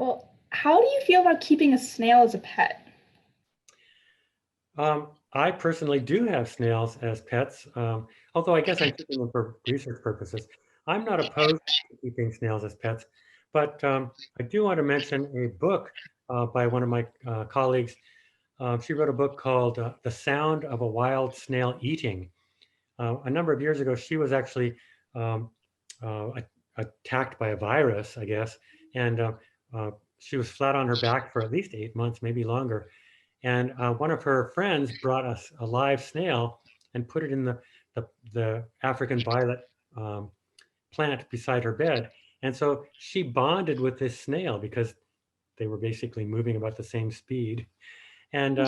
Well, how do you feel about keeping a snail as a pet? I personally do have snails as pets, although I guess I'm keeping them for research purposes. I'm not opposed to keeping snails as pets, but I do want to mention a book by one of my colleagues. She wrote a book called The Sound of a Wild Snail Eating. A number of years ago, she was actually um, attacked by a virus, I guess, and she was flat on her back for at least 8 months, maybe longer. And one of her friends brought us a live snail and put it in the African violet um, plant beside her bed. And so she bonded with this snail because they were basically moving about the same speed. And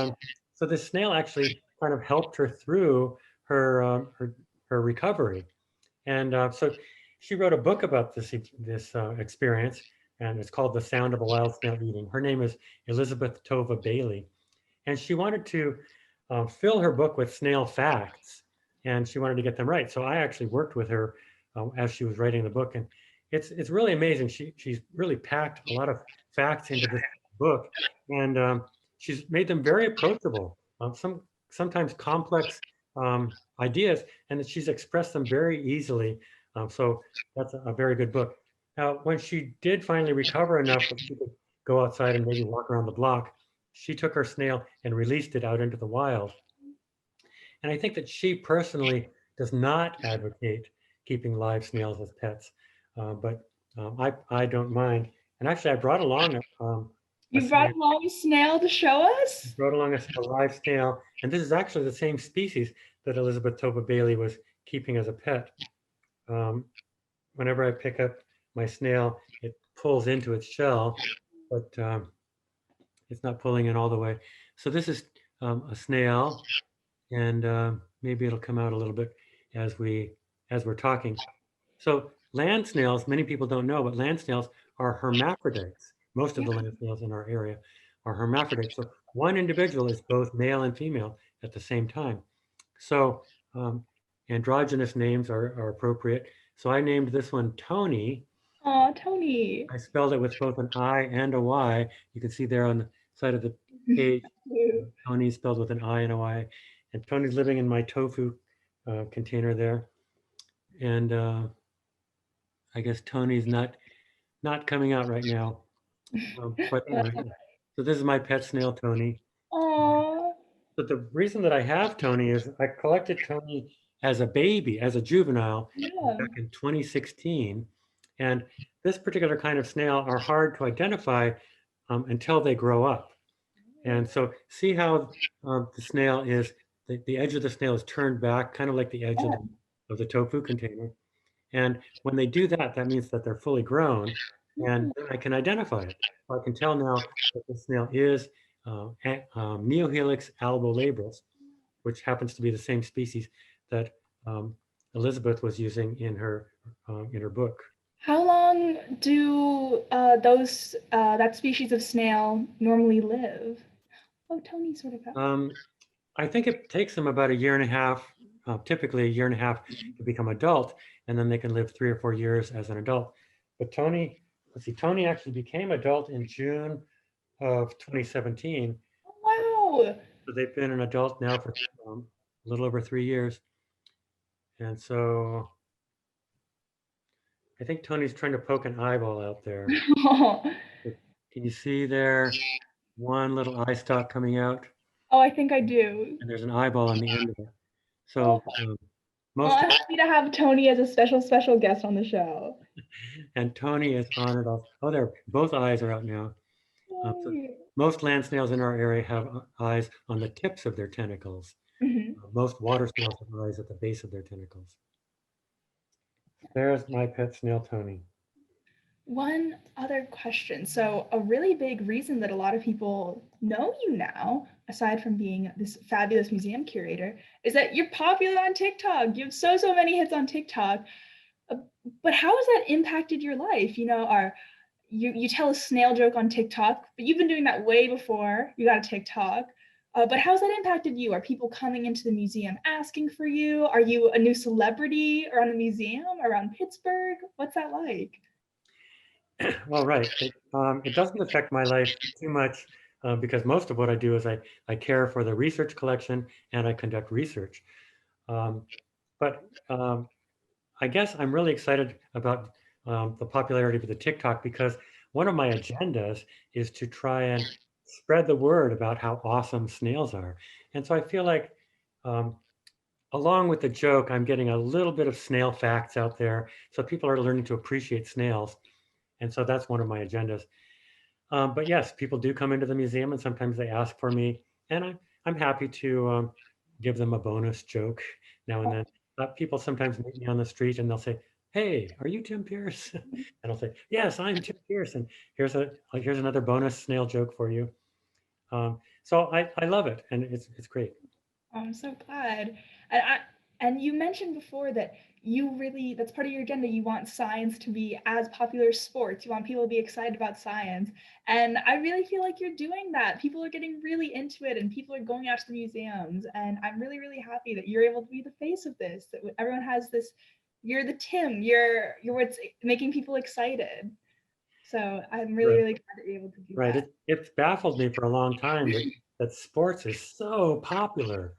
so this snail actually kind of helped her through her recovery. And so she wrote a book about this experience, and it's called "The Sound of a Wild Snail Eating." Her name is Elizabeth Tova Bailey, and she wanted to fill her book with snail facts, and she wanted to get them right. So I actually worked with her as she was writing the book, and it's really amazing. She's really packed a lot of facts into this book, and she's made them very approachable. Sometimes complex ideas, and that she's expressed them very easily. So that's a very good book. Now, when she did finally recover enough that she could go outside and maybe walk around the block, she took her snail and released it out into the wild. And I think that she personally does not advocate keeping live snails as pets, but I don't mind. And actually, I brought along a You snail, brought along a snail to show us? a live snail, and this is actually the same species that Elizabeth Toba Bailey was keeping as a pet. Um, Whenever I pick up my snail, it pulls into its shell, but it's not pulling in all the way. So this is a snail, and maybe it'll come out a little bit as we're talking. So land snails, many people don't know, but land snails are hermaphrodites. Most of Yeah. the land snails in our area are hermaphrodites. So one individual is both male and female at the same time. So androgynous names are appropriate. So I named this one Tony. Aw, Tony. I spelled it with both an I and a Y. You can see there on the side of the page, Tony spelled with an I and a Y. And Tony's living in my tofu container there. And I guess Tony's not coming out right now. But anyway, so this is my pet snail, Tony. Aw. But the reason that I have Tony is I collected Tony as a baby, as a juvenile, Yeah. back in 2016. And this particular kind of snail are hard to identify until they grow up. And so see how the snail is, the edge of the snail is turned back, kind of like the edge Oh. of the tofu container. And when they do that, that means that they're fully grown, and then I can identify it. So I can tell now that the snail is Neohelix albolabris, which happens to be the same species that Elizabeth was using in her book. How long do those that species of snail normally live? Oh, Tony sort of got. Um, I think it takes them about a year and a half, typically a year and a half to become adult, and then they can live 3 or 4 years as an adult. But Tony, let's see, Tony actually became adult in June of 2017. Wow. So they've been an adult now for a little over 3 years. And so I think Tony's trying to poke an eyeball out there. Can you see there one little eye stalk coming out? Oh, I think I do. And there's an eyeball on the end of it. Oh, So well, most, I'm happy to have Tony as a special guest on the show. and Tony is on it. Oh, there, both eyes are out now. So Yay. most land snails in our area have eyes on the tips of their tentacles. Mhm. Most water snails have eyes at the base of their tentacles. There's my pet snail, Tony. One other question. So, a really big reason that a lot of people know you now, aside from being this fabulous museum curator, is that you're popular on TikTok. You have so many hits on TikTok. Uh, but how has that impacted your life? You tell a snail joke on TikTok, but you've been doing that way before you got a TikTok. But how's that impacted you? Are people coming into the museum asking for you? Are you a new celebrity around the museum, around Pittsburgh? What's that like? Well, right. It doesn't affect my life too much because most of what I do is I care for the research collection and I conduct research. Um, but I guess I'm really excited about the popularity of the TikTok because one of my agendas is to try and spread the word about how awesome snails are. And so I feel like, um, along with the joke, I'm getting a little bit of snail facts out there. So people are learning to appreciate snails. And so that's one of my agendas. But yes, people do come into the museum and sometimes they ask for me, and I'm happy to give them a bonus joke now and then. People sometimes meet me on the street and they'll say, "Hey, are you Tim Pierce?" And I'll say, "Yes, I'm Tim Pierce." And here's another bonus snail joke for you. So I love it, and it's great. I'm so glad. And you mentioned before that you really, that's part of your agenda. You want science to be as popular as sports. You want people to be excited about science. And I really feel like you're doing that. People are getting really into it and people are going out to the museums. And I'm really, really happy that you're able to be the face of this, that everyone has this, you're the Tim, you're what's making people excited. So I'm really, Right. really glad that you're able to do Right. that. It's baffled me for a long time that sports is so popular.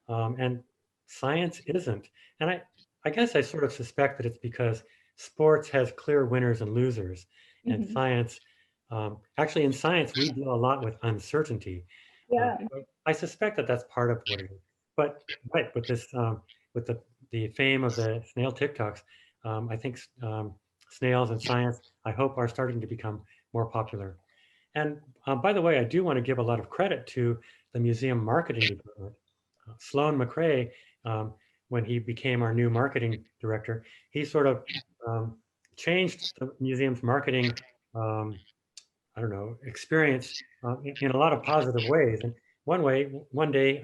And science isn't. And I guess I sort of suspect that it's because sports has clear winners and losers, and Mhm. science, actually in science, we deal a lot with uncertainty. Yeah. So I suspect that that's part of what it is. But right, with this, with the fame of the snail TikToks, I think snails and science, I hope, are starting to become more popular. And by the way, I do want to give a lot of credit to the museum marketing department. Sloan McRae, um, when he became our new marketing director, he sort of um, changed the museum's marketing, um, I don't know, experience in a lot of positive ways. And one day,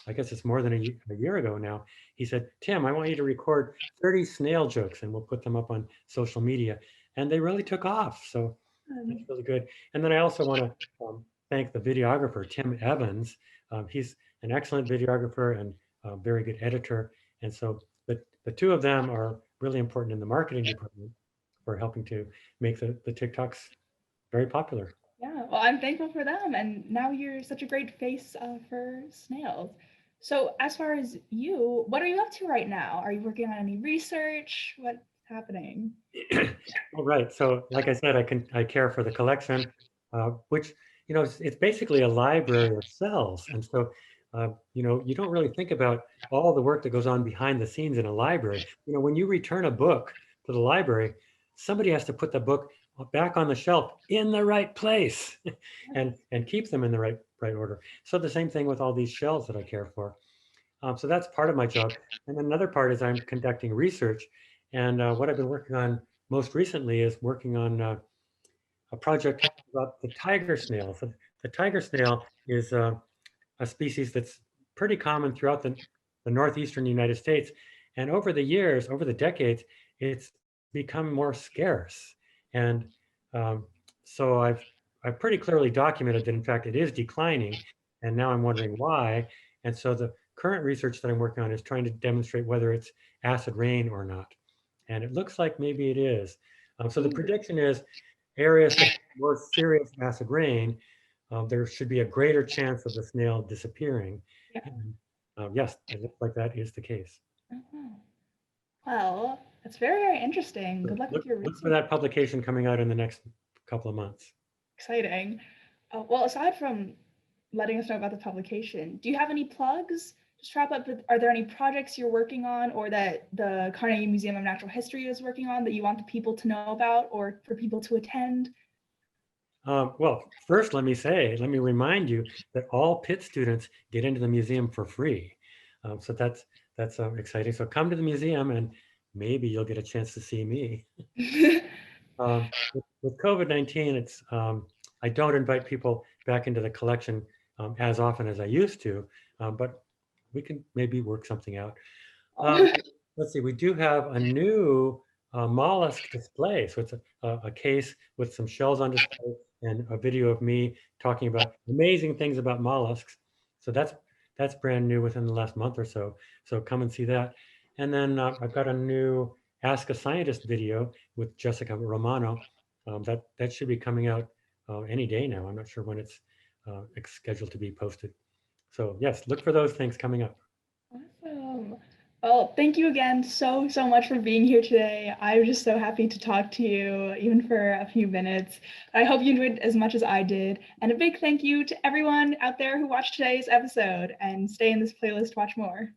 I guess it's more than a year ago now, he said, "Tim, I want you to record 30 snail jokes and we'll put them up on social media." And they really took off. So that's really good. And then I also want to thank the videographer, Tim Evans. He's an excellent videographer and a very good editor. And so the two of them are really important in the marketing department for helping to make the TikToks very popular. Yeah, well, I'm thankful for them, and now you're such a great face for snails. So, as far as you, what are you up to right now? Are you working on any research? What's happening? All right. So, like I said, I care for the collection, which it's basically a library of cells, and so you don't really think about all the work that goes on behind the scenes in a library. When you return a book to the library, somebody has to put the book back on the shelf in the right place, and keep them in the right order. So the same thing with all these shells that I care for. So that's part of my job. And another part is I'm conducting research. And what I've been working on most recently is working on a project about the tiger snail. So the tiger snail is a species that's pretty common throughout the northeastern United States. And over the years, over the decades, it's become more scarce. And um, so I've pretty clearly documented that in fact it is declining. And now I'm wondering why. And so the current research that I'm working on is trying to demonstrate whether it's acid rain or not. And it looks like maybe it is. So the prediction is areas that have more serious acid rain, there should be a greater chance of the snail disappearing. Yeah. And yes, it looks like that is the case. Oh, well, that's very, very interesting. So Good luck with your look for research. that publication coming out in the next couple of months. Exciting. Well, aside from letting us know about the publication, do you have any plugs? Just wrap up with, are there any projects you're working on or that the Carnegie Museum of Natural History is working on that you want the people to know about or for people to attend? Well, first, let me remind you that all Pitt students get into the museum for free. So that's exciting. So come to the museum and maybe you'll get a chance to see me. With COVID-19, I don't invite people back into the collection as often as I used to, but we can maybe work something out. Um, let's see, we do have a new mollusk display. So it's a case with some shells on display and a video of me talking about amazing things about mollusks. So that's brand new within the last month or so. So come and see that. And then I've got a new Ask a Scientist video with Jessica Romano That should be coming out any day now. I'm not sure when it's scheduled to be posted. So yes, look for those things coming up. Awesome. Well, thank you again so much for being here today. I was just so happy to talk to you, even for a few minutes. I hope you enjoyed as much as I did. And a big thank you to everyone out there who watched today's episode, and stay in this playlist to watch more.